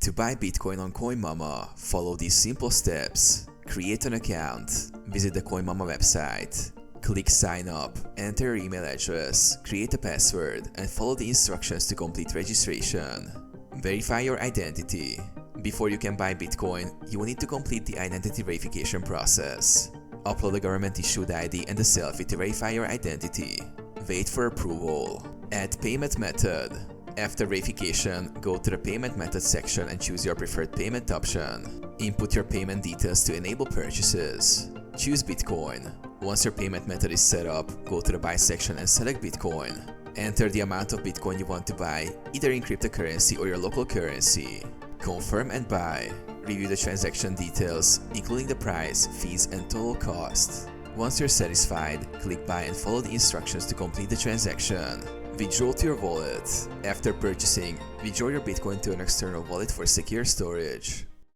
To buy Bitcoin on Coinmama, follow these simple steps. Create an account, visit the Coinmama website, click sign up, enter your email address, create a password, and follow the instructions to complete registration. Verify your identity. Before you can buy Bitcoin, you will need to complete the identity verification process. Upload a government-issued ID and a selfie to verify your identity. Wait for approval. Add payment method. After verification, go to the payment method section and choose your preferred payment option. Input your payment details to enable purchases. Choose Bitcoin. Once your payment method is set up, go to the buy section and select Bitcoin. Enter the amount of Bitcoin you want to buy, either in cryptocurrency or your local currency. Confirm and buy. Review the transaction details, including the price, fees, and total cost. Once you're satisfied, click buy and follow the instructions to complete the transaction. Withdraw to your wallet. After purchasing, withdraw your Bitcoin to an external wallet for secure storage.